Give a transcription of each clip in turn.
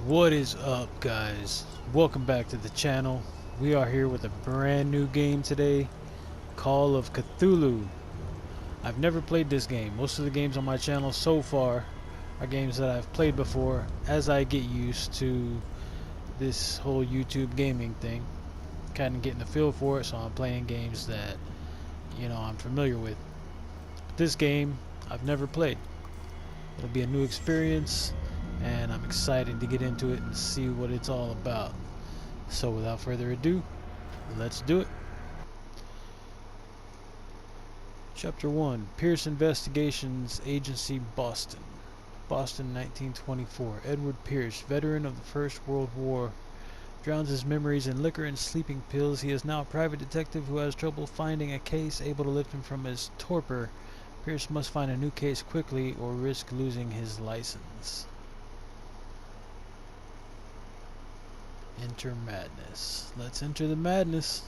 What is up, guys? Welcome back to the channel. We are here with a brand new game today, Call of Cthulhu. I've never played this game. Most of the games on my channel so far are games that I've played before as I get used to this whole YouTube gaming thing. Kind of getting the feel for it, so I'm playing games that, I'm familiar with. But this game, I've never played. It'll be a new experience, and I'm excited to get into it and see what it's all about. So without further ado, let's do it. Chapter 1, Pierce Investigations Agency, Boston. Boston, 1924. Edward Pierce, veteran of the First World War, drowns his memories in liquor and sleeping pills. He is now a private detective who has trouble finding a case able to lift him from his torpor. Pierce must find a new case quickly or risk losing his license. Enter madness. Let's enter the madness.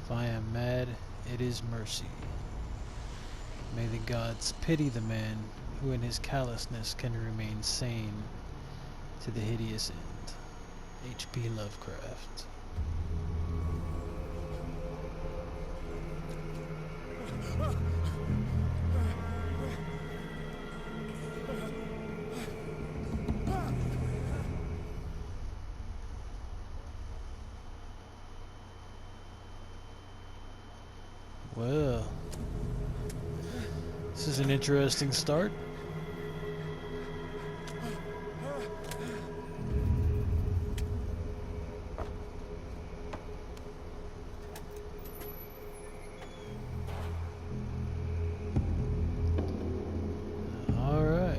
If I am mad, it is mercy. May the gods pity the man who in his callousness can remain sane to the hideous end. H.P. Lovecraft. Well, this is an interesting start. Alright.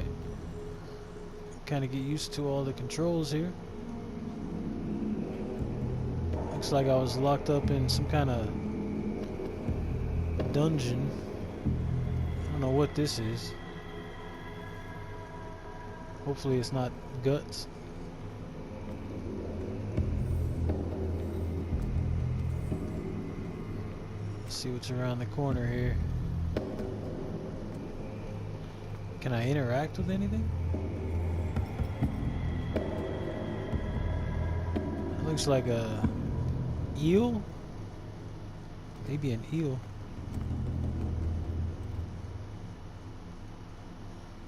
Kind of get used to all the controls here. Looks like I was locked up in some kind of dungeon. I don't know what this is. Hopefully it's not guts. Let's see what's around the corner here. Can I interact with anything? It looks like a eel? Maybe an eel.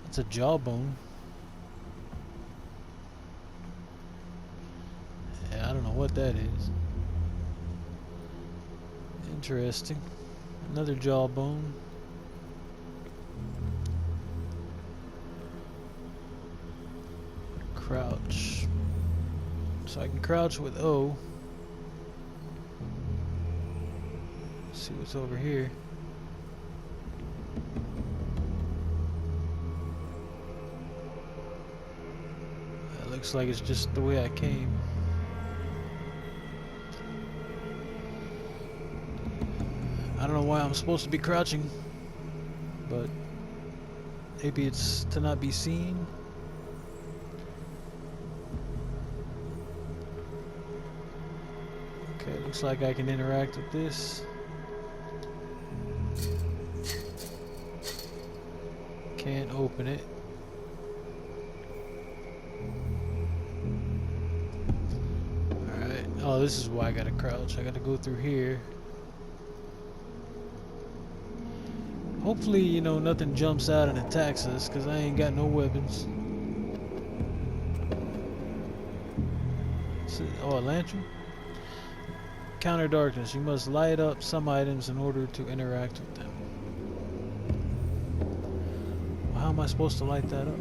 It's a jawbone. Yeah, I don't know what that is. Interesting. Another jawbone. Crouch. So I can crouch with O. Let's see what's over here. Looks like it's just the way I came. I don't know why I'm supposed to be crouching, but maybe it's to not be seen. Okay, looks like I can interact with this. Can't open it. Oh, this is why I gotta crouch. I gotta go through here. Hopefully, nothing jumps out and attacks us, because I ain't got no weapons. Oh, a lantern? Counter darkness. You must light up some items in order to interact with them. Well, how am I supposed to light that up?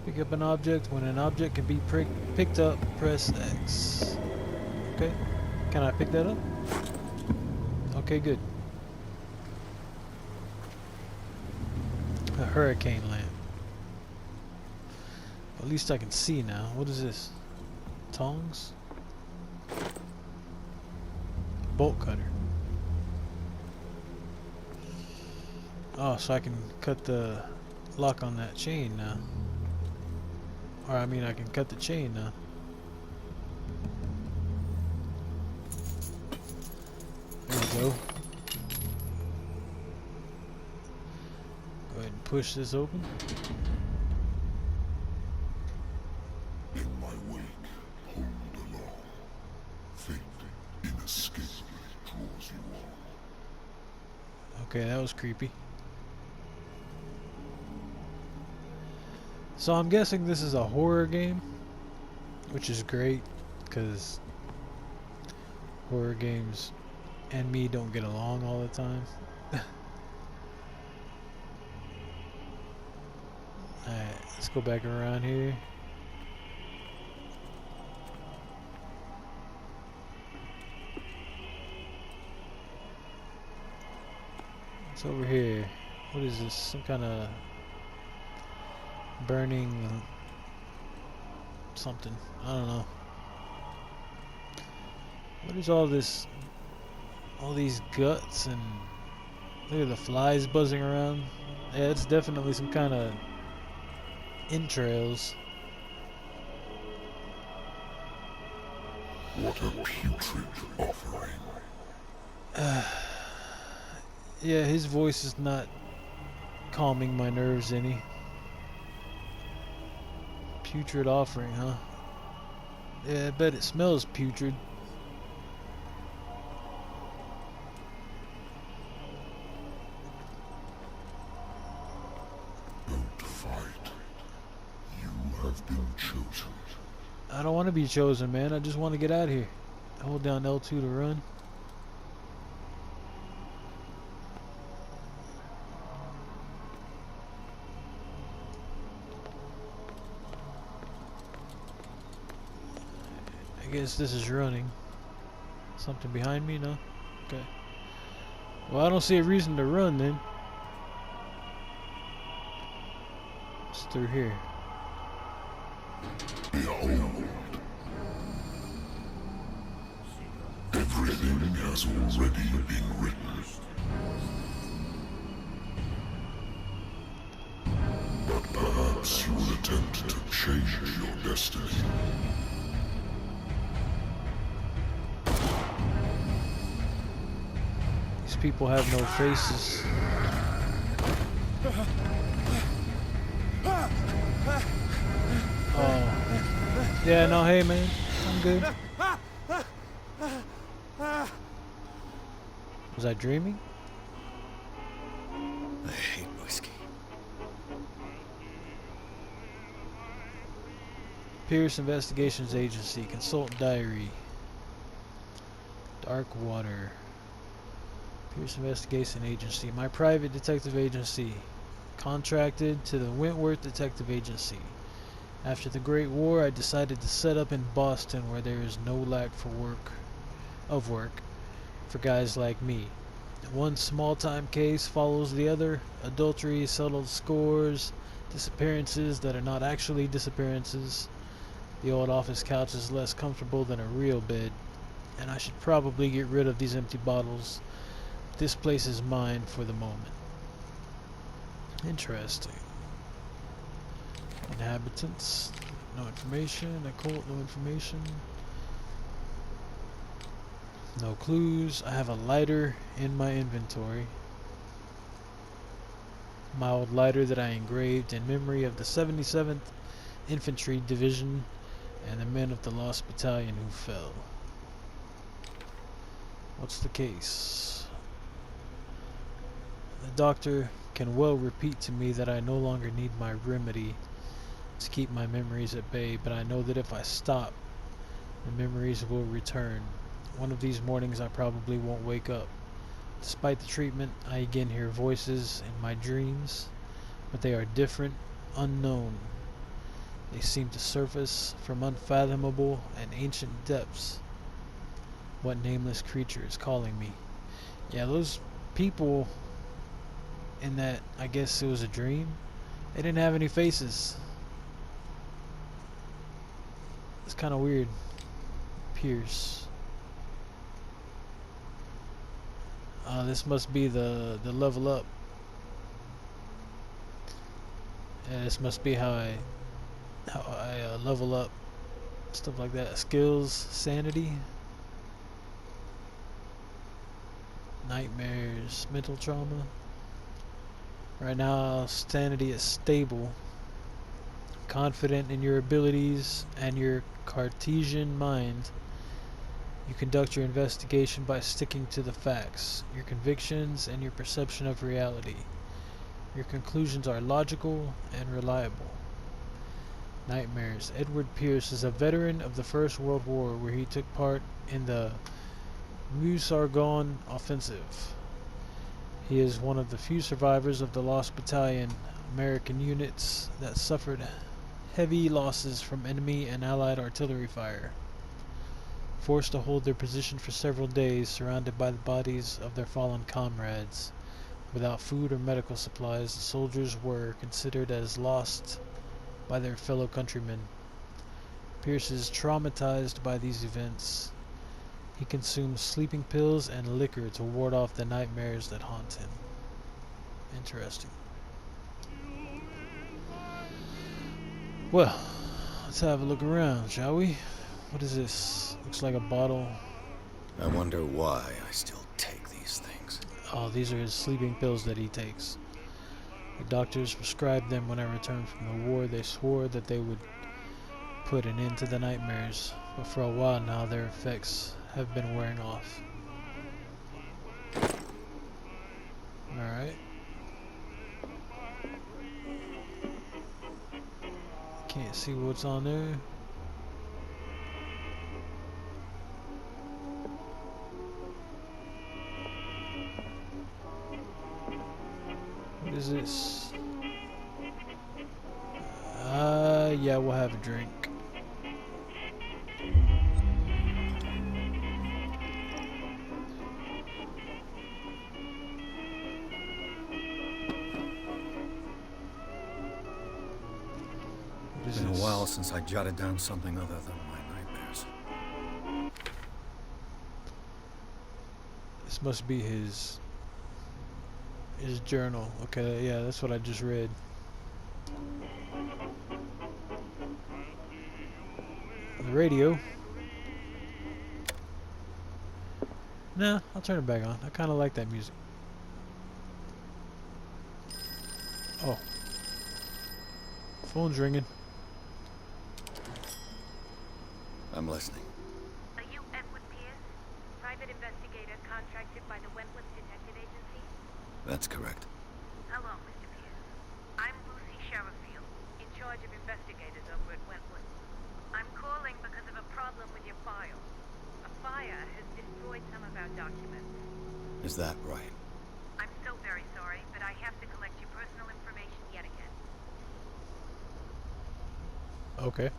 Pick up an object. When an object can be picked up, press X. Okay. Can I pick that up? Okay, good. A hurricane lamp. At least I can see now. What is this? Tongs? Bolt cutter. Oh, so I can cut the lock on that chain now. Or I mean, I can cut the chain now. There we go. push this open. In my wake, hold along. Fate inescapably draws you on. Okay, that was creepy. So I'm guessing this is a horror game, which is great, because horror games and me don't get along all the time. Alright, let's go back around here. What's over here? What is this? Some kind of burning something. I don't know. What is all this? All these guts and look at the flies buzzing around. Yeah, it's definitely some kind of entrails. What a putrid offering. Yeah, his voice is not calming my nerves any. Putrid offering, huh? Yeah, I bet it smells putrid. Don't fight. You have been chosen. I don't want to be chosen, man. I just want to get out of here. Hold down L2 to run. I guess this is running. Something behind me? No? Okay. Well, I don't see a reason to run then. It's through here. Behold. Everything has already been written. But perhaps you will attempt to change your destiny. These people have no faces. Oh. Yeah, no, hey man. I'm good. Was I dreaming? I hate whiskey. Pierce Investigations Agency. Consult Diary. Dark Water. Pierce Investigation Agency. My private detective agency. Contracted to the Wentworth Detective Agency. After the Great War, I decided to set up in Boston, where there is no lack for work for guys like me. One small-time case follows the other. Adultery, settled scores, disappearances that are not actually disappearances. The old office couch is less comfortable than a real bed, and I should probably get rid of these empty bottles. This place is mine for the moment. Interesting. Inhabitants, no information. Occult, no information. No clues. I have a lighter in my inventory. My old lighter that I engraved in memory of the 77th Infantry Division and the men of the Lost Battalion who fell. What's the case? The doctor can well repeat to me that I no longer need my remedy to keep my memories at bay, but I know that if I stop, the memories will return. One of these mornings I probably won't wake up. Despite the treatment, I again hear voices in my dreams, but they are different, unknown. They seem to surface from unfathomable and ancient depths. What nameless creature is calling me? Yeah, those people in that, I guess it was a dream, they didn't have any faces. It's kind of weird. Pierce. This must be the level up. Yeah, this must be how I level up. Stuff like that. Skills, sanity, nightmares, mental trauma. Right now, sanity is stable. Confident in your abilities and your Cartesian mind, you conduct your investigation by sticking to the facts, your convictions, and your perception of reality. Your conclusions are logical and reliable. Nightmares. Edward Pierce is a veteran of the First World War where he took part in the Meuse-Argonne offensive. He is one of the few survivors of the Lost Battalion, American units that suffered heavy losses from enemy and Allied artillery fire. Forced to hold their position for several days, surrounded by the bodies of their fallen comrades. Without food or medical supplies, the soldiers were considered as lost by their fellow countrymen. Pierce is traumatized by these events. He consumes sleeping pills and liquor to ward off the nightmares that haunt him. Interesting. Well, let's have a look around, shall we? What is this? Looks like a bottle. I wonder why I still take these things. Oh, these are his sleeping pills that he takes. The doctors prescribed them when I returned from the war. They swore that they would put an end to the nightmares, but for a while now their effects have been wearing off. Alright. Can't see what's on there. What is this? Yeah, we'll have a drink. It's been a while since I jotted down something other than my nightmares. This must be his journal. Okay, yeah, that's what I just read. The radio. Nah, I'll turn it back on. I kind of like that music. Oh. Phone's ringing. I'm listening. Are you Edward Pierce, private investigator contracted by the Wentworth Detective Agency? That's correct. Hello, Mr. Pierce. I'm Lucy Sherifield, in charge of investigators over at Wentworth. I'm calling because of a problem with your file. A fire has destroyed some of our documents. Is that right? I'm so very sorry, but I have to collect your personal information yet again. Okay.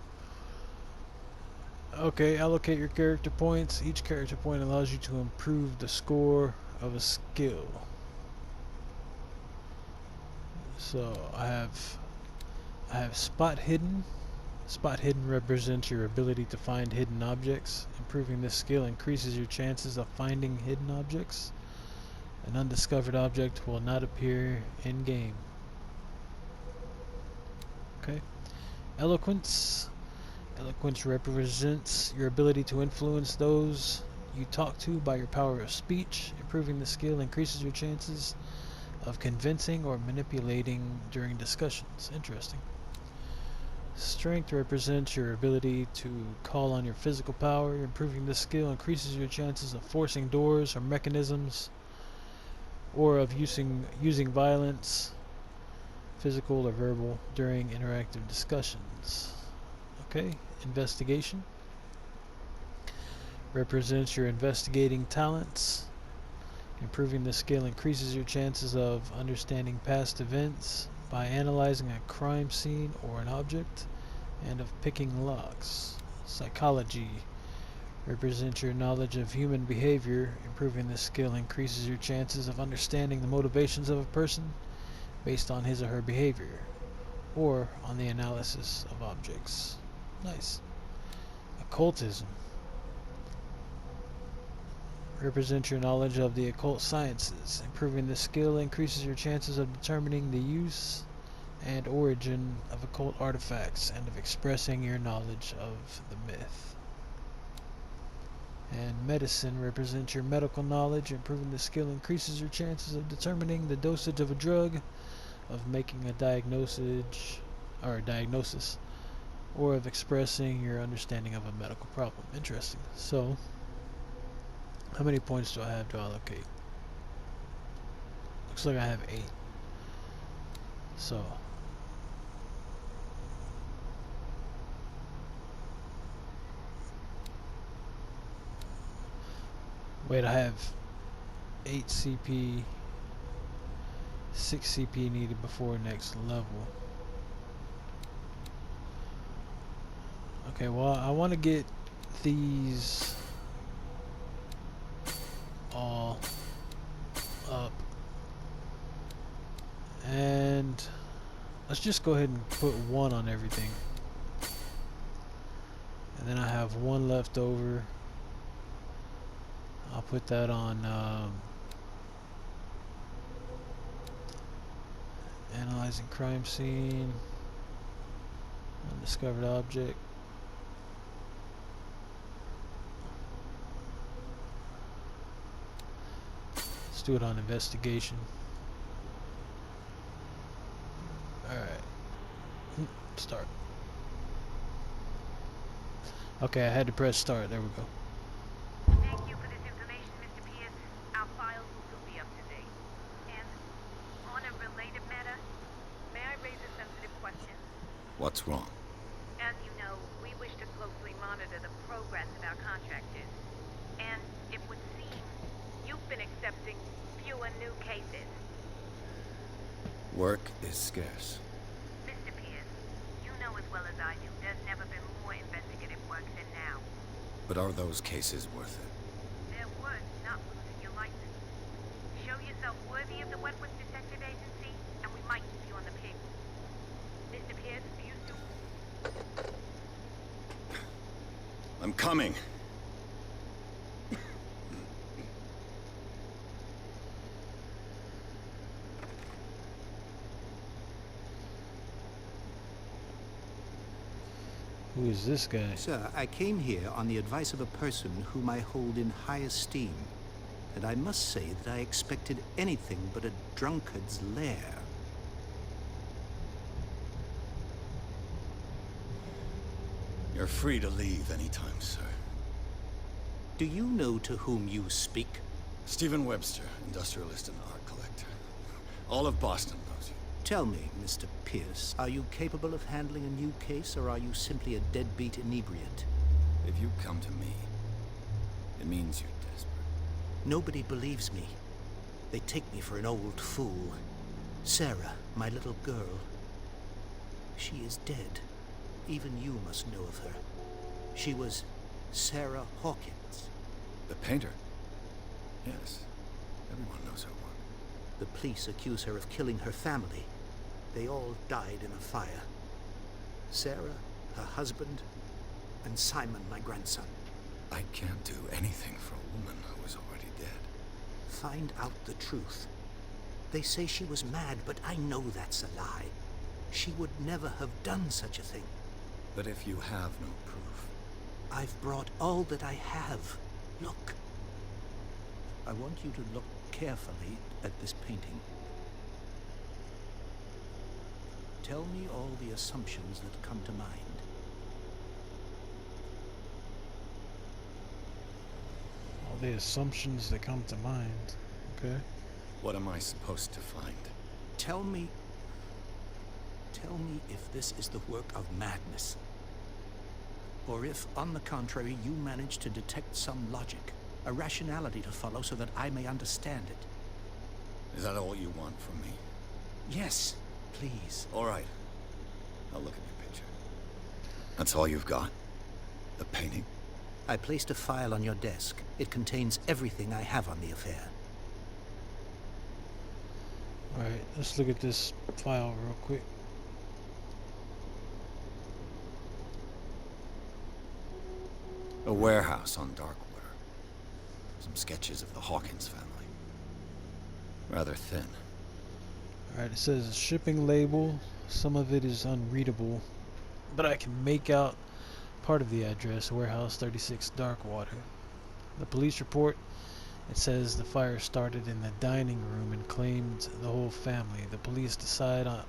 Okay, allocate your character points. Each character point allows you to improve the score of a skill. So I have spot hidden. Spot hidden represents your ability to find hidden objects. Improving this skill increases your chances of finding hidden objects. An undiscovered object will not appear in game. Okay. Eloquence. Eloquence represents your ability to influence those you talk to by your power of speech. Improving the skill increases your chances of convincing or manipulating during discussions. Interesting. Strength represents your ability to call on your physical power. Improving this skill increases your chances of forcing doors or mechanisms, or of using violence, physical or verbal, during interactive discussions. Okay, investigation represents your investigating talents. Improving this skill increases your chances of understanding past events by analyzing a crime scene or an object, and of picking locks. Psychology represents your knowledge of human behavior. Improving this skill increases your chances of understanding the motivations of a person based on his or her behavior, or on the analysis of objects. Nice. Occultism represents your knowledge of the occult sciences. Improving this skill increases your chances of determining the use and origin of occult artifacts and of expressing your knowledge of the myth. And medicine represents your medical knowledge. Improving the skill increases your chances of determining the dosage of a drug of making a diagnosis or of expressing your understanding of a medical problem. Interesting. So, how many points do I have to allocate? Looks like I have 8. So, wait, I have 8 CP, 6 CP needed before next level. Okay, well, I want to get these all up, and let's just go ahead and put 1 on everything, and then I have 1 left over. I'll put that on analyzing crime scene, undiscovered object. Let's do it on investigation. Alright. Start. Okay, I had to press start. There we go. Thank you for this information, Mr. Pierce. Our files will soon be up to date. And on a related matter, may I raise a sensitive question? What's wrong? As you know, we wish to closely monitor the progress of our contractors. And it would seem you've been accepting fewer new cases. Work is scarce. Mr. Pierce, you know as well as I do, there's never been more investigative work than now. But are those cases worth it? They're worth not losing your license. Show yourself worthy of the Wentworth Detective Agency, and we might keep you on the payroll. Mr. Pierce, do you still... I'm coming. Who is this guy? Sir, I came here on the advice of a person whom I hold in high esteem, and I must say that I expected anything but a drunkard's lair. You're free to leave anytime, sir. Do you know to whom you speak? Stephen Webster, industrialist and art collector. All of Boston knows you. Tell me, Mr. Pierce, are you capable of handling a new case, or are you simply a deadbeat inebriate? If you come to me, it means you're desperate. Nobody believes me. They take me for an old fool. Sarah, my little girl. She is dead. Even you must know of her. She was Sarah Hawkins. The painter? Yes. Everyone knows her work. The police accuse her of killing her family. They all died in a fire. Sarah, her husband, and Simon, my grandson. I can't do anything for a woman who is already dead. Find out the truth. They say she was mad, but I know that's a lie. She would never have done such a thing. But if you have no proof... I've brought all that I have. Look. I want you to look carefully at this painting. Tell me all the assumptions that come to mind. All the assumptions that come to mind. Okay. What am I supposed to find? Tell me if this is the work of madness. Or if, on the contrary, you manage to detect some logic, a rationality to follow so that I may understand it. Is that all you want from me? Yes, please. All right. I'll look at your picture. That's all you've got? The painting? I placed a file on your desk. It contains everything I have on the affair. Alright, let's look at this file real quick. A warehouse on Darkwater. Some sketches of the Hawkins family. Rather thin. Alright, it says a shipping label. Some of it is unreadable, but I can make out part of the address, Warehouse 36 Darkwater. The police report It says the fire started in the dining room and claimed the whole family. The police decide on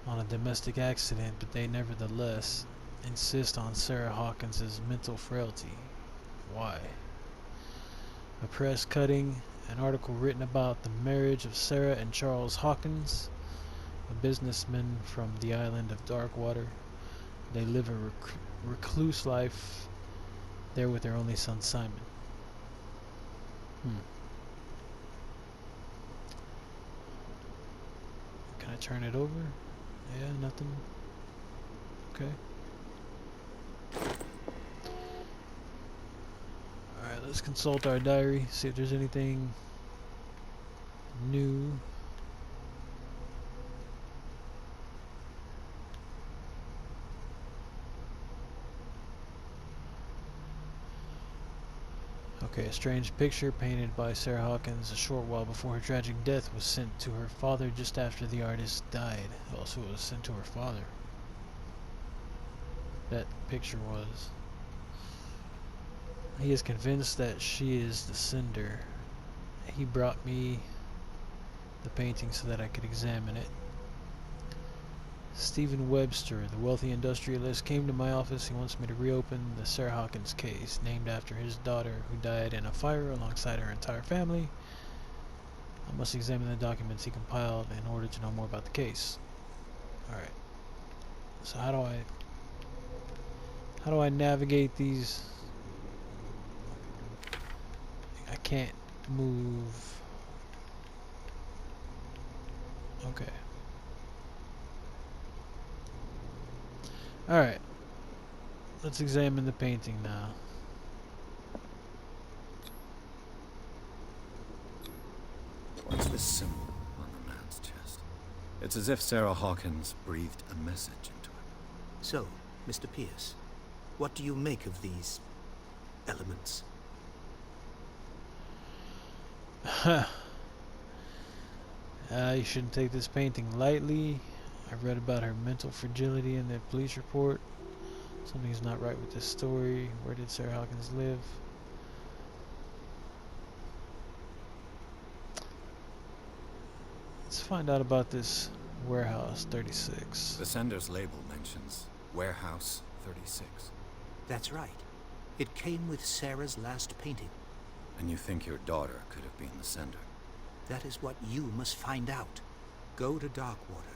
a domestic accident, but they nevertheless insist on Sarah Hawkins' mental frailty. Why? A press cutting, an article written about the marriage of Sarah and Charles Hawkins, a businessman from the island of Darkwater. They live a recluse life there with their only son Simon. Can I turn it over? Yeah, nothing. Okay. Alright, let's consult our diary, see if there's anything new. Okay, a strange picture painted by Sarah Hawkins a short while before her tragic death was sent to her father just after the artist died. Also, it was sent to her father. That picture was. He is convinced that she is the sender. He brought me the painting so that I could examine it. Stephen Webster, the wealthy industrialist, came to my office. He wants me to reopen the Sarah Hawkins case, named after his daughter who died in a fire alongside her entire family. I must examine the documents he compiled in order to know more about the case. Alright. So how do I navigate these? I can't move. Okay. Alright. Let's examine the painting now. What's this symbol on the man's chest? It's as if Sarah Hawkins breathed a message into it. So, Mr. Pierce, what do you make of these elements? You shouldn't take this painting lightly. I read about her mental fragility in the police report. Something's not right with this story. Where did Sarah Hawkins live? Let's find out about this Warehouse 36. The sender's label mentions Warehouse 36. That's right. It came with Sarah's last painting. And you think your daughter could have been the sender? That is what you must find out. Go to Darkwater.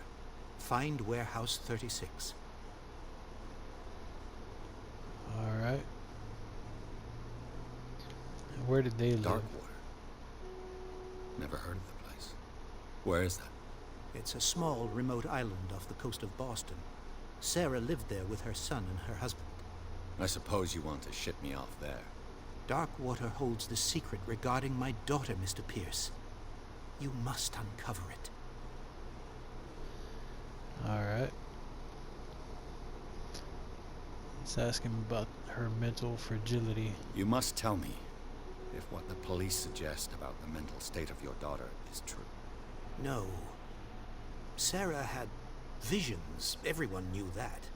Find Warehouse 36. Alright. Where did they live? Darkwater. Never heard of the place. Where is that? It's a small, remote island off the coast of Boston. Sarah lived there with her son and her husband. I suppose you want to ship me off there. Darkwater holds the secret regarding my daughter, Mr. Pierce. You must uncover it. Alright. Let's ask him about her mental fragility. You must tell me if what the police suggest about the mental state of your daughter is true. No. Sarah had visions. Everyone knew that.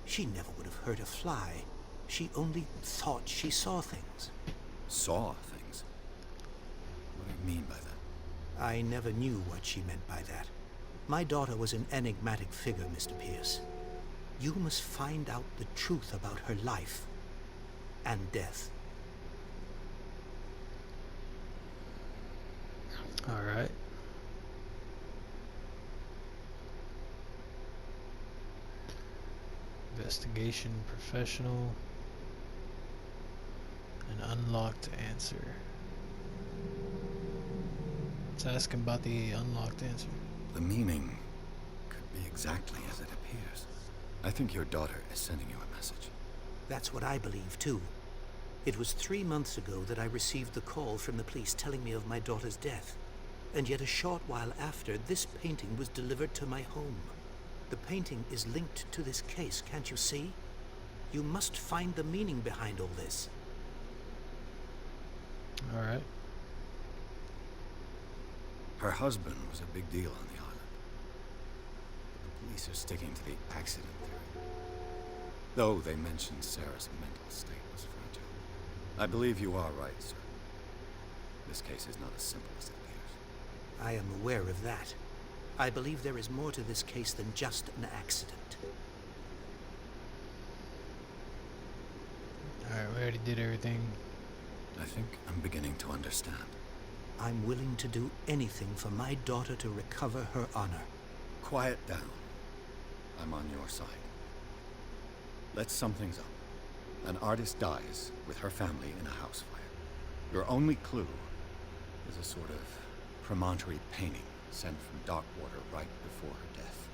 She never would have hurt a fly. She only thought she saw things. Saw things? What do you mean by that? I never knew what she meant by that. My daughter was an enigmatic figure, Mr. Pierce. You must find out the truth about her life and death. Alright. Investigation professional. An unlocked answer. Let's ask him about the unlocked answer. The meaning could be exactly as it appears. I think your daughter is sending you a message. That's what I believe, too. It was 3 months ago that I received the call from the police telling me of my daughter's death. And yet a short while after, this painting was delivered to my home. The painting is linked to this case, can't you see? You must find the meaning behind all this. Alright. Her husband was a big deal on the island. But the police are sticking to the accident theory. Though they mentioned Sarah's mental state was fragile. I believe you are right, sir. This case is not as simple as it appears. I am aware of that. I believe there is more to this case than just an accident. Alright, we already did everything. I think I'm beginning to understand. I'm willing to do anything for my daughter to recover her honor. Quiet down. I'm on your side. Let's sum things up. An artist dies with her family in a house fire. Your only clue is a sort of promontory painting sent from Darkwater right before her death.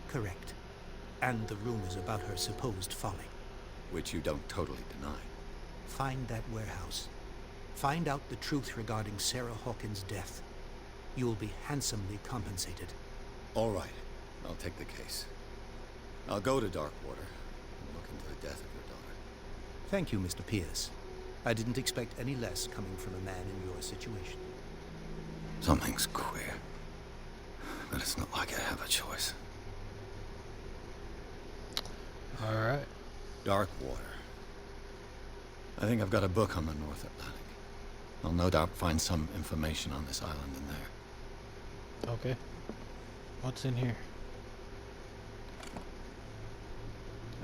Correct. And the rumors about her supposed folly. Which you don't totally deny. Find that warehouse. Find out the truth regarding Sarah Hawkins' death. You will be handsomely compensated. All right. I'll take the case. I'll go to Darkwater and look into the death of your daughter. Thank you, Mr. Pierce. I didn't expect any less coming from a man in your situation. Something's queer. But it's not like I have a choice. Alright. Darkwater. I think I've got a book on the North Atlantic. I'll no doubt find some information on this island in there. Okay. What's in here?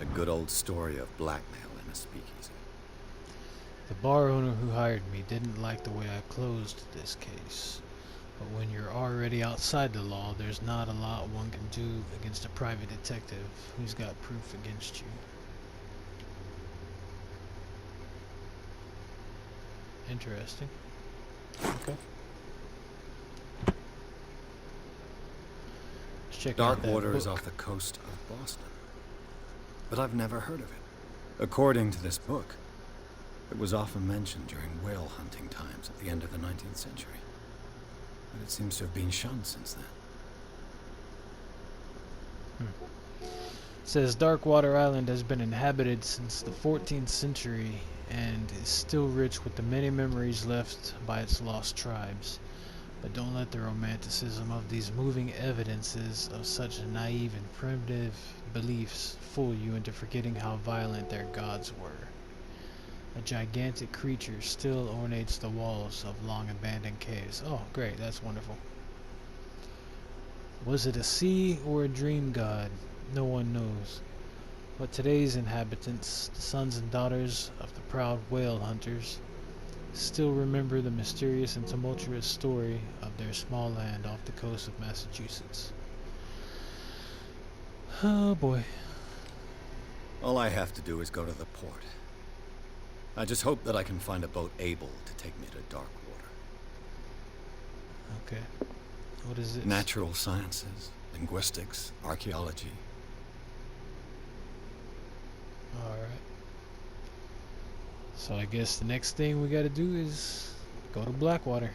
A good old story of blackmail in a speakeasy. The bar owner who hired me didn't like the way I closed this case. But when you're already outside the law, there's not a lot one can do against a private detective who's got proof against you. Interesting. Okay. Let's check out that Darkwater is book. off the coast of Boston. But I've never heard of it. According to this book, it was often mentioned during whale hunting times at the end of the 19th century. But it seems to have been shunned since then. It says Darkwater Island has been inhabited since the 14th century and is still rich with the many memories left by its lost tribes. But don't let the romanticism of these moving evidences of such naive and primitive beliefs fool you into forgetting how violent their gods were. A gigantic creature still ornates the walls of long-abandoned caves. Oh, great, that's wonderful. Was it a sea or a dream god? No one knows. But today's inhabitants, the sons and daughters of the proud whale hunters, still remember the mysterious and tumultuous story of their small land off the coast of Massachusetts. Oh boy. All I have to do is go to the port. I just hope that I can find a boat able to take me to Darkwater. Okay. What is this? Natural sciences, linguistics, archaeology. Alright. So I guess the next thing we gotta do is go to Blackwater.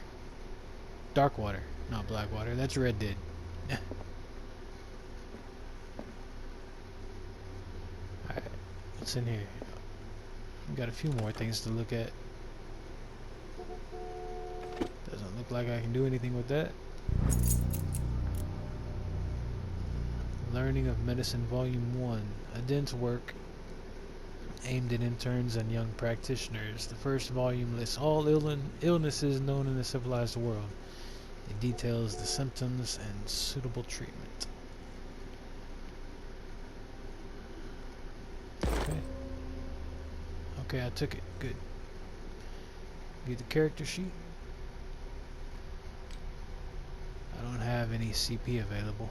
Darkwater, not Blackwater. That's Red Dead. Alright. What's in here? We got a few more things to look at. Doesn't look like I can do anything with that. Learning of Medicine Volume 1. A dense work aimed at interns and young practitioners. The first volume lists all illnesses known in the civilized world. It details the symptoms and suitable treatment. Okay. Okay, I took it. Good. Get the character sheet. I don't have any CP available.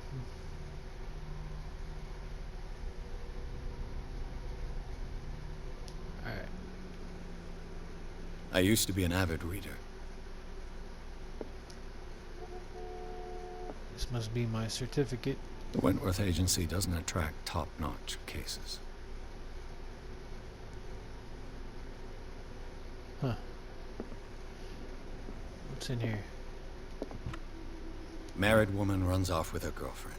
Alright. I used to be an avid reader. This must be my certificate. The Wentworth Agency doesn't attract top-notch cases. Huh. What's in here? Married woman runs off with her girlfriend.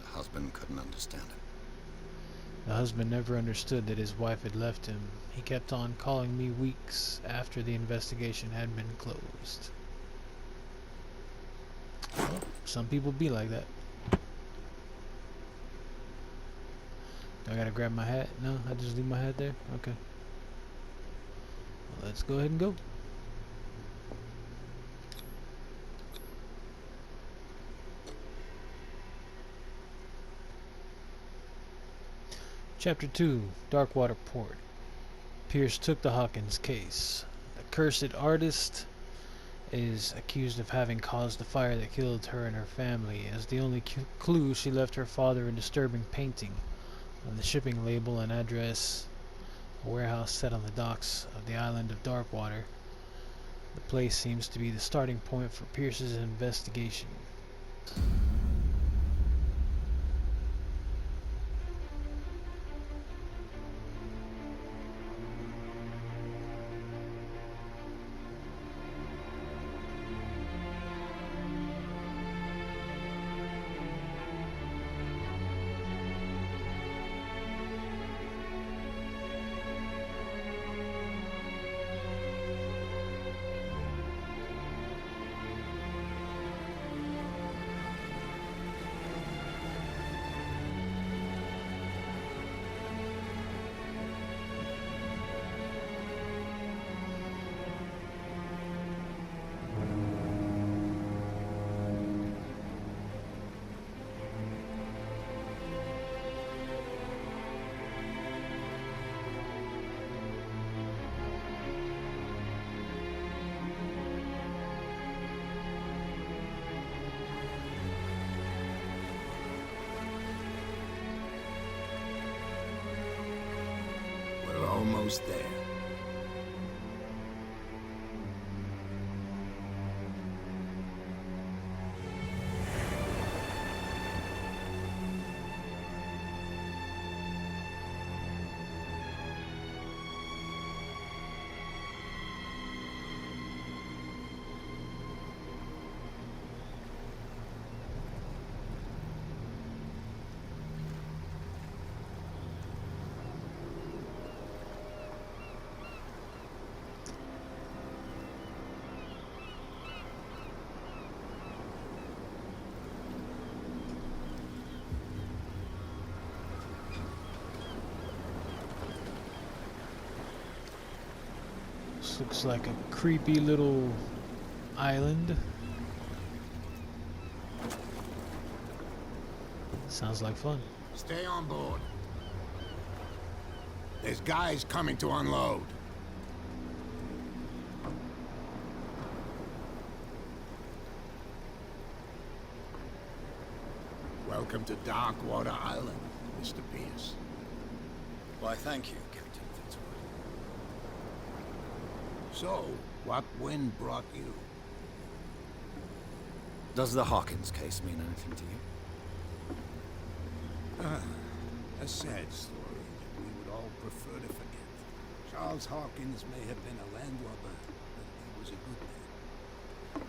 The husband couldn't understand it. The husband never understood that his wife had left him. He kept on calling me weeks after the investigation had been closed. Well, some people be like that. Do I gotta grab my hat? No, I just leave my hat there? Okay. Well, let's go ahead and go. Chapter 2, Darkwater Port. Pierce took the Hawkins case. The cursed artist is accused of having caused the fire that killed her and her family. As the only clue, she left her father a disturbing painting. On the shipping label and address, a warehouse set on the docks of the island of Darkwater. The place seems to be the starting point for Pierce's investigation. We're almost there. This looks like a creepy little island. Sounds like fun. Stay on board. There's guys coming to unload. Welcome to Darkwater Island, Mr. Pierce. Why, thank you, Captain Fitzroy. So, what wind brought you? Does the Hawkins case mean anything to you? A sad story that we would all prefer to forget. Charles Hawkins may have been a landlubber, but he was a good man.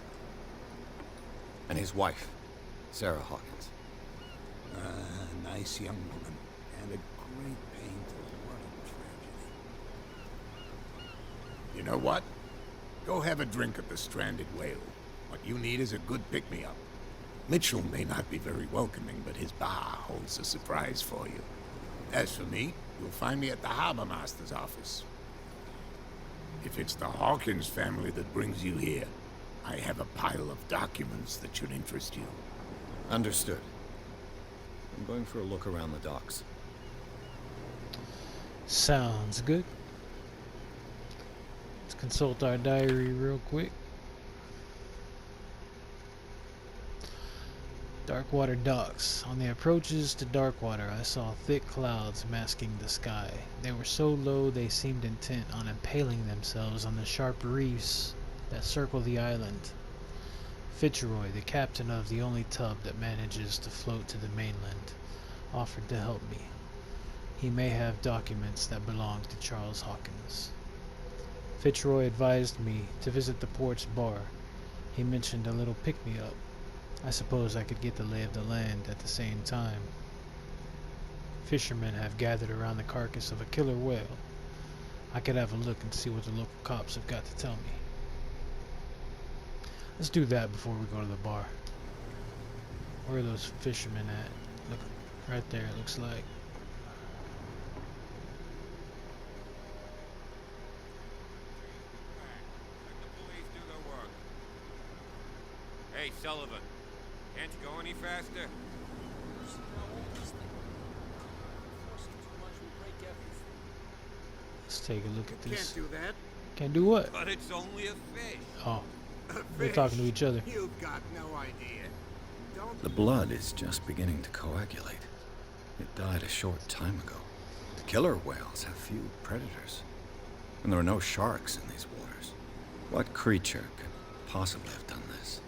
And his wife, Sarah Hawkins. A nice young woman, and a great painter. What a tragedy. You know what? Go have a drink at the Stranded Whale. What you need is a good pick-me-up. Mitchell may not be very welcoming, but his bar holds a surprise for you. As for me, you'll find me at the Harbor Master's office. If it's the Hawkins family that brings you here, I have a pile of documents that should interest you. Understood. I'm going for a look around the docks. Sounds good. Let's consult our diary real quick. Darkwater docks. On the approaches to Darkwater, I saw thick clouds masking the sky. They were so low they seemed intent on impaling themselves on the sharp reefs that circle the island. Fitzroy, the captain of the only tub that manages to float to the mainland, offered to help me. He may have documents that belong to Charles Hawkins. Fitzroy advised me to visit the port's bar. He mentioned a little pick-me-up. I suppose I could get the lay of the land at the same time. Fishermen have gathered around the carcass of a killer whale. I could have a look and see what the local cops have got to tell me. Let's do that before we go to the bar. Where are those fishermen at? Look, right there, it looks like. Let the police do their work. Hey, Sullivan. Can't you go any faster? Forcing too much Let's take a look at this. Can't do that. Can't do what? But it's only a fish. Oh, we're talking to each other. You've got no idea. Don't The blood is just beginning to coagulate. It died a short time ago. The killer whales have few predators. And there are no sharks in these waters. What creature could possibly have done this?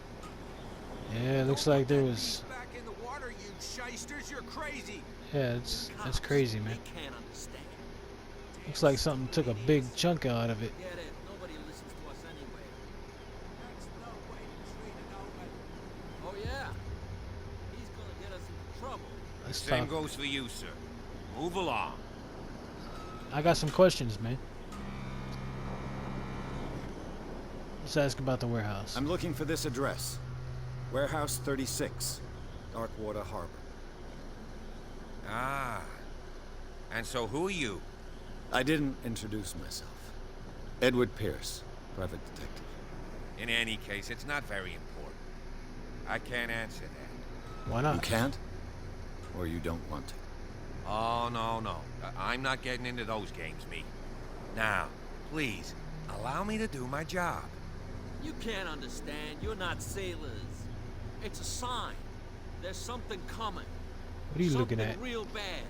Yeah, it looks like there was. Back in the water, you shysters. You're crazy. Yeah, that's crazy, man. They can't understand. Looks like something took a big chunk out of it. Get it? Nobody listens to us anyway. That's no way to treat an omen. Oh yeah. He's gonna get us into trouble. Let's Same talk. goes for you, sir. Move along. I got some questions, man. Let's ask about the warehouse. I'm looking for this address. Warehouse 36, Darkwater Harbor. Ah. And so who are you? I didn't introduce myself. Edward Pierce, private detective. In any case, it's not very important. I can't answer that. Why You not? can't? Or you don't want to? Oh, no. I'm not getting into those games, me. Now, please, allow me to do my job. You can't understand. You're not sailors. It's a sign. There's something coming. What are you looking Something at? real bad.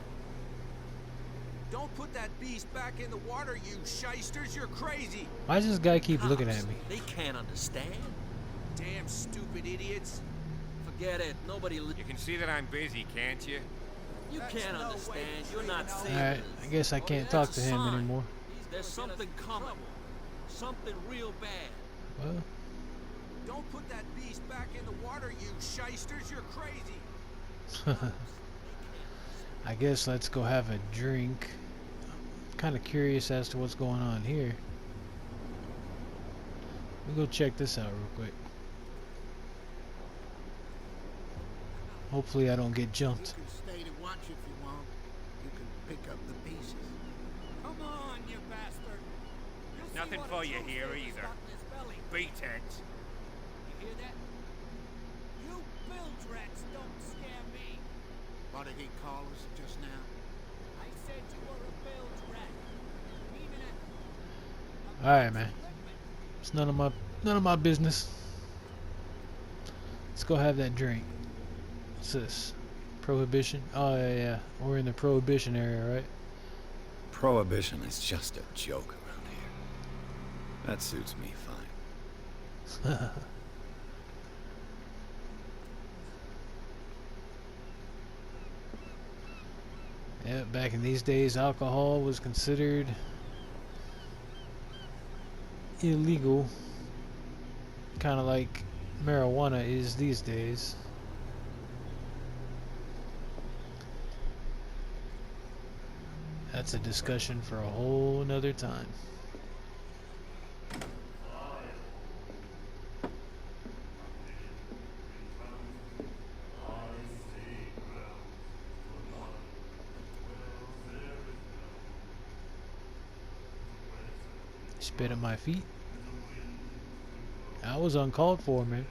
Don't put that beast back in the water, you shysters. You're crazy. Why does this guy keep looking Cops, at me? They can't understand. Damn stupid idiots. Forget it. Nobody. You can see that I'm busy, can't you? You can't understand. You're not sailors. Alright, I guess I can't That's talk a to him sign. anymore. There's something coming. Something real bad. Well, Don't put that beast back in the water, you shysters. You're crazy. I guess let's go have a drink. I'm kind of curious as to what's going on here. Let me go check this out real quick. Hopefully I don't get jumped. You can stay to watch if you want. You can pick up the pieces. Come on, you bastard. You'll see Nothing what for a you true here fish either. got in his belly. Beat it. You hear that? You bilge rats don't scare me. What did he call us just now? I said you were a bilge rat. Meaning it. Alright, man. It's none of my business. Let's go have that drink. What's this? Prohibition? Oh yeah. We're in the prohibition area, right? Prohibition is just a joke around here. That suits me fine. Yeah, back in these days, alcohol was considered illegal, kind of like marijuana is these days. That's a discussion for a whole nother time. Spit at my feet. That was uncalled for, man.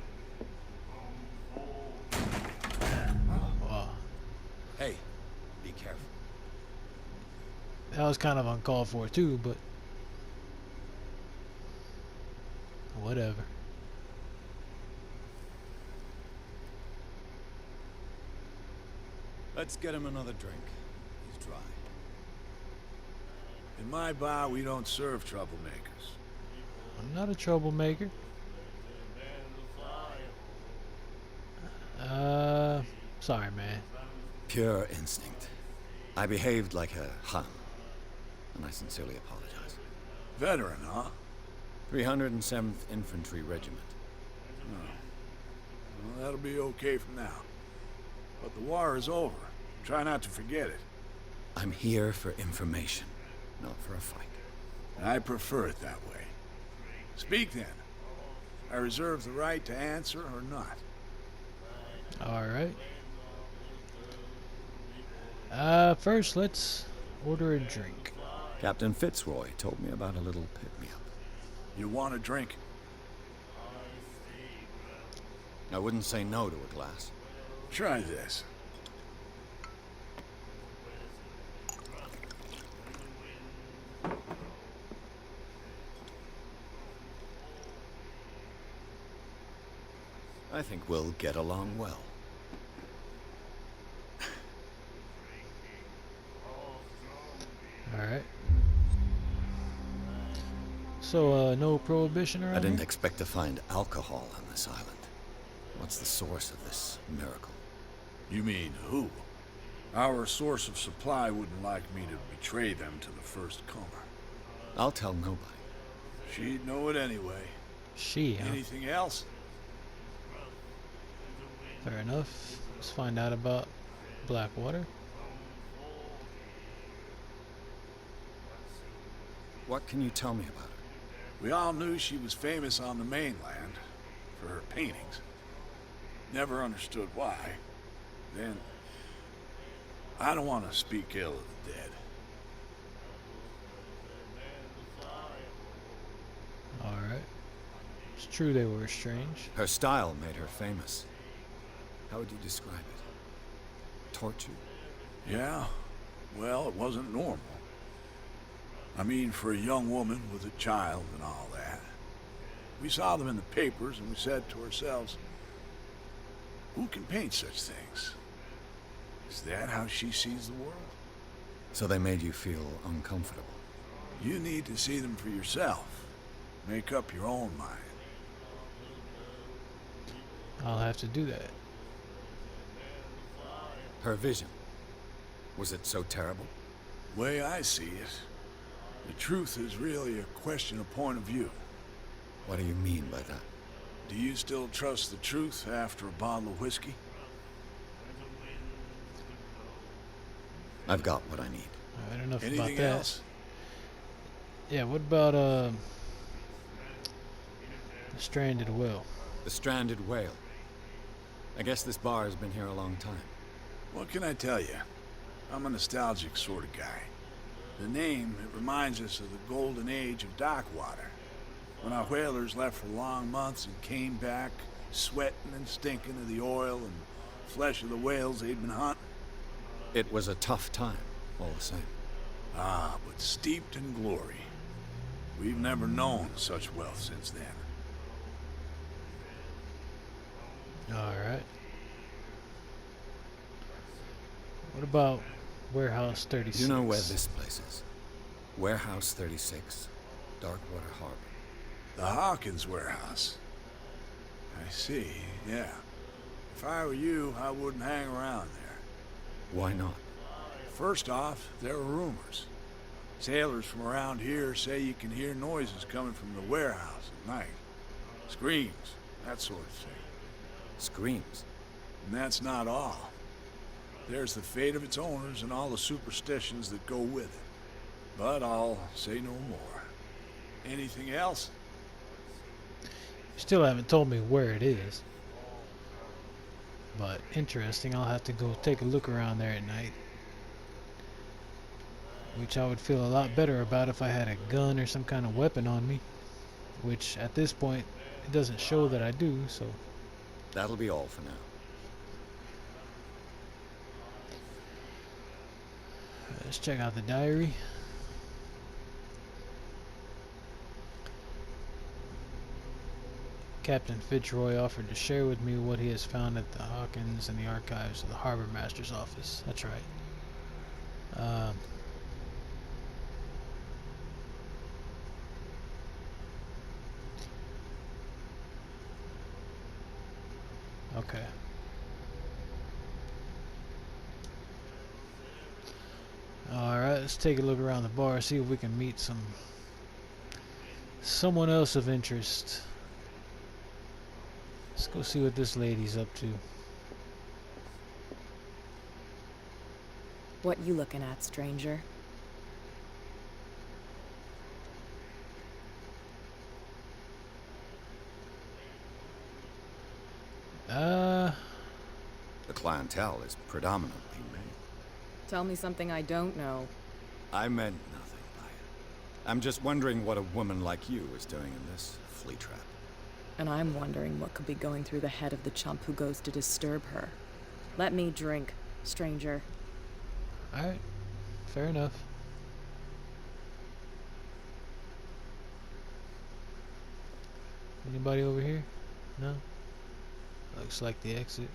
Wow. Hey, be careful. That was kind of uncalled for too, but whatever. Let's get him another drink. He's dry. In my bar, we don't serve troublemakers. I'm not a troublemaker. Sorry, man. Pure instinct. I behaved like a Hun, and I sincerely apologize. Veteran, huh? 307th Infantry Regiment. Well, that'll be okay from now. But the war is over. Try not to forget it. I'm here for information, not for a fight. I prefer it that way. Speak then. I reserve the right to answer or not. Alright. First, let's order a drink. Captain Fitzroy told me about a little pick-me-up. You want a drink? I wouldn't say no to a glass. Try this. I think we'll get along well. Alright. So, no prohibition around I didn't here? expect to find alcohol on this island. What's the source of this miracle? You mean who? Our source of supply wouldn't like me to betray them to the first comer. I'll tell nobody. She'd know it anyway. She, huh? Anything else? Fair enough. Let's find out about Blackwater. What can you tell me about her? We all knew she was famous on the mainland for her paintings. Never understood why. Then, I don't want to speak ill of the dead. Alright. It's true they were strange. Her style made her famous. How would you describe it? Torture? Yeah, well, it wasn't normal. I mean, for a young woman with a child and all that. We saw them in the papers and we said to ourselves, who can paint such things? Is that how she sees the world? So they made you feel uncomfortable. You need to see them for yourself. Make up your own mind. I'll have to do that. Her vision. Was it so terrible? Way I see it, the truth is really a question of point of view. What do you mean by that? Do you still trust the truth after a bottle of whiskey? I've got what I need. Alright, enough Anything about that. else? Yeah, what about, the stranded whale? The stranded whale. I guess this bar has been here a long time. What can I tell you? I'm a nostalgic sort of guy. The name, it reminds us of the golden age of dockwater. When our whalers left for long months and came back, sweating and stinking of the oil and flesh of the whales they'd been hunting. It was a tough time, all the same. Ah, but steeped in glory. We've never known such wealth since then. Alright. What about Warehouse 36? You know where this place is? Warehouse 36, Darkwater Harbor. The Hawkins warehouse. I see, yeah. If I were you, I wouldn't hang around there. Why not? First off, there are rumors. Sailors from around here say you can hear noises coming from the warehouse at night. Screams, that sort of thing. Screams. And that's not all. There's the fate of its owners and all the superstitions that go with it. But I'll say no more. Anything else? You still haven't told me where it is. But interesting, I'll have to go take a look around there at night. Which I would feel a lot better about if I had a gun or some kind of weapon on me. Which, at this point, it doesn't show that I do, so... That'll be all for now. Let's check out the diary. Captain Fitzroy offered to share with me what he has found at the Hawkins and the archives of the Harbor Master's office. That's right. Okay. Alright, let's take a look around the bar, see if we can meet someone else of interest. Let's go see what this lady's up to. What you looking at, stranger? The clientele is predominantly male. Tell me something I don't know. I meant nothing by it. I'm just wondering what a woman like you is doing in this flea trap. And I'm wondering what could be going through the head of the chump who goes to disturb her. Let me drink, stranger. Alright, fair enough. Anybody over here? No? Looks like the exit.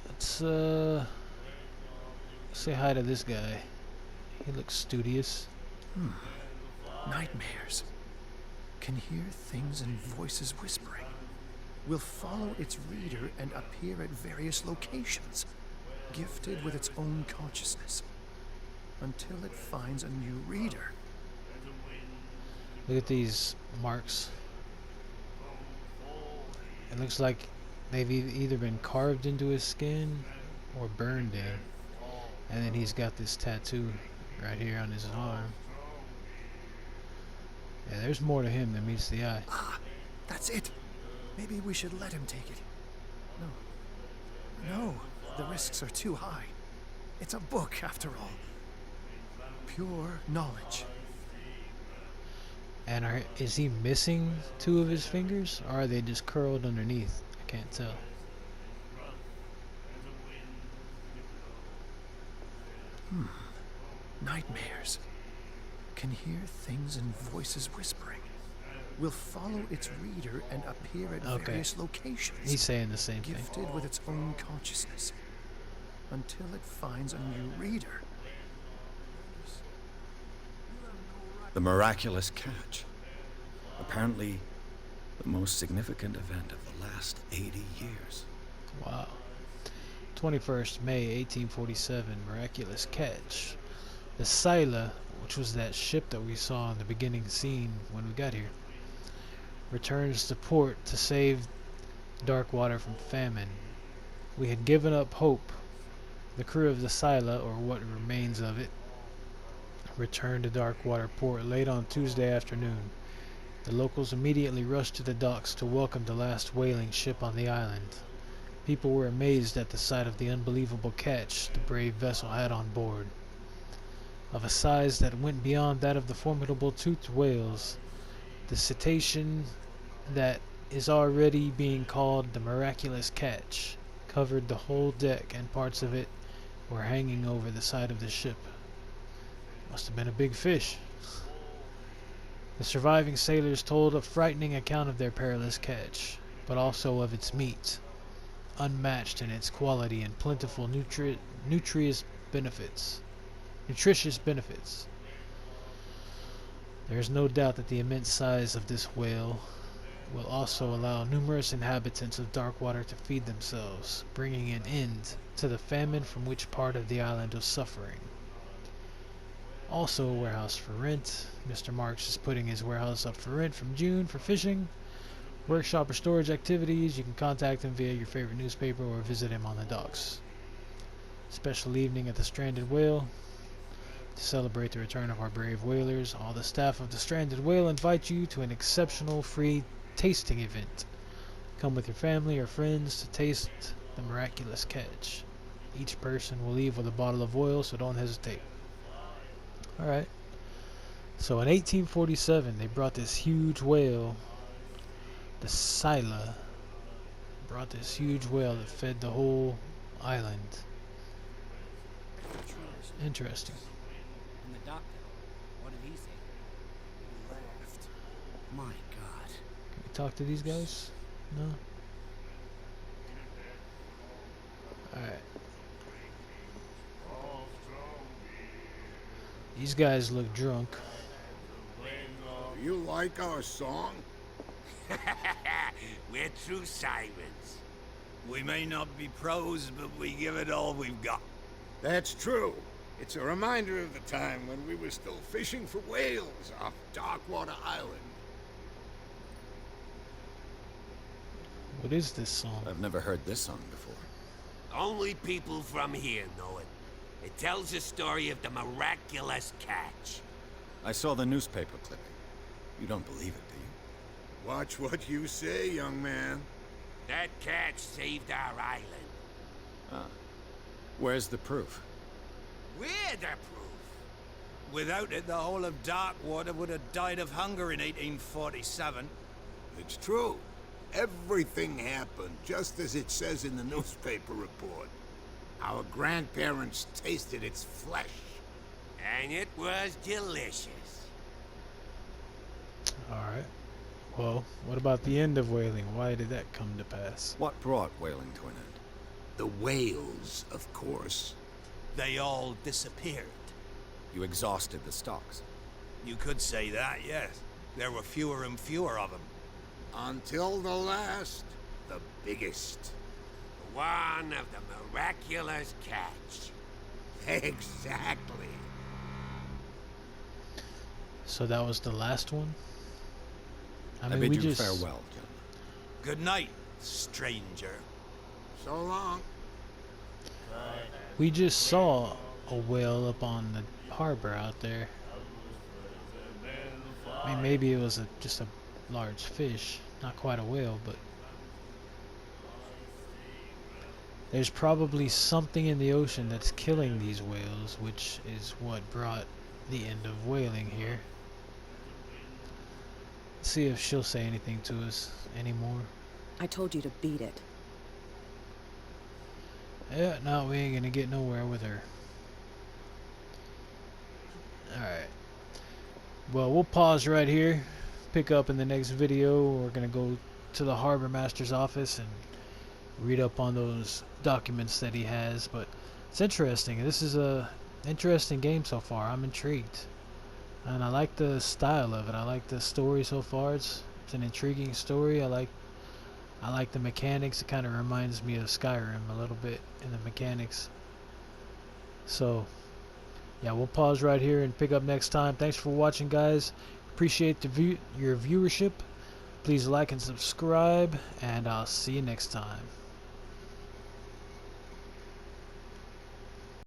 Let's say hi to this guy. He looks studious. Nightmares. Can hear things and voices whispering. Will follow its reader and appear at various locations, gifted with its own consciousness, until it finds a new reader. Look at these marks. It looks like they've either been carved into his skin or burned in. And then he's got this tattoo right here on his arm. Yeah, there's more to him than meets the eye. Ah, that's it. Maybe we should let him take it. No, the risks are too high. It's a book, after all. Pure knowledge. And is he missing 2 of his fingers? Or are they just curled underneath? I can't tell. Nightmares. Can hear things and voices whispering. Will follow its reader and appear at various locations. He's saying the same thing. Gifted with its own consciousness. Until it finds a new reader. The miraculous catch. Apparently, the most significant event of the last 80 years. Wow. 21st May 1847, miraculous catch. The Scylla, which was that ship that we saw in the beginning scene when we got here, returns to port to save Darkwater from famine. We had given up hope. The crew of the Scylla, or what remains of it, returned to Darkwater port late on Tuesday afternoon. The locals immediately rushed to the docks to welcome the last whaling ship on the island. People were amazed at the sight of the unbelievable catch the brave vessel had on board. Of a size that went beyond that of the formidable toothed whales, the cetacean that is already being called the miraculous catch covered the whole deck, and parts of it were hanging over the side of the ship. Must have been a big fish. The surviving sailors told a frightening account of their perilous catch, but also of its meat, unmatched in its quality and plentiful nutritious benefits. There is no doubt that the immense size of this whale will also allow numerous inhabitants of Darkwater to feed themselves, bringing an end to the famine from which part of the island was suffering. Also a warehouse for rent. Mr. Marks is putting his warehouse up for rent from June for fishing, workshop or storage activities. You can contact him via your favorite newspaper or visit him on the docks. Special evening at the Stranded Whale. To celebrate the return of our brave whalers, all the staff of the Stranded Whale invite you to an exceptional free tasting event. Come with your family or friends to taste the miraculous catch. Each person will leave with a bottle of oil, so don't hesitate. Alright. So in 1847, they brought this huge whale, the Scylla, brought this huge whale that fed the whole island. Interesting. And the doctor, what did he say? He laughed. My God. Can we talk to these guys? No? Alright. These guys look drunk. Do you like our song? We're true sirens. We may not be pros, but we give it all we've got. That's true. It's a reminder of the time when we were still fishing for whales off Darkwater Island. What is this song? I've never heard this song before. Only people from here know it. It tells the story of the miraculous catch. I saw the newspaper clipping. You don't believe it, do you? Watch what you say, young man. That catch saved our island. Where's the proof? We're the proof. Without it, the whole of Darkwater would have died of hunger in 1847. It's true. Everything happened just as it says in the newspaper report. Our grandparents tasted its flesh. And it was delicious. Alright. Well, what about the end of whaling? Why did that come to pass? What brought whaling to an end? The whales, of course. They all disappeared. You exhausted the stocks. You could say that, yes. There were fewer and fewer of them. Until the last, the biggest. One of the miraculous catch. Exactly. So that was the last one? I mean, bid we you just farewell, gentlemen. Good night, stranger. So long. we just saw a whale up on the harbor out there. I mean, maybe it was just a large fish, not quite a whale, but there's probably something in the ocean that's killing these whales, which is what brought the end of whaling here. Let's see if she'll say anything to us anymore. I told you to beat it. Yeah, no, we ain't gonna get nowhere with her. Alright. Well, we'll pause right here. Pick up in the next video. We're gonna go to the harbor master's office and read up on those documents that he has. But it's interesting. This is a interesting game so far. I'm intrigued. And I like the style of it. I like the story so far. It's an intriguing story. I like the mechanics. It kind of reminds me of Skyrim a little bit in the mechanics. So, yeah, we'll pause right here and pick up next time. Thanks for watching, guys. Appreciate your viewership. Please like and subscribe, and I'll see you next time.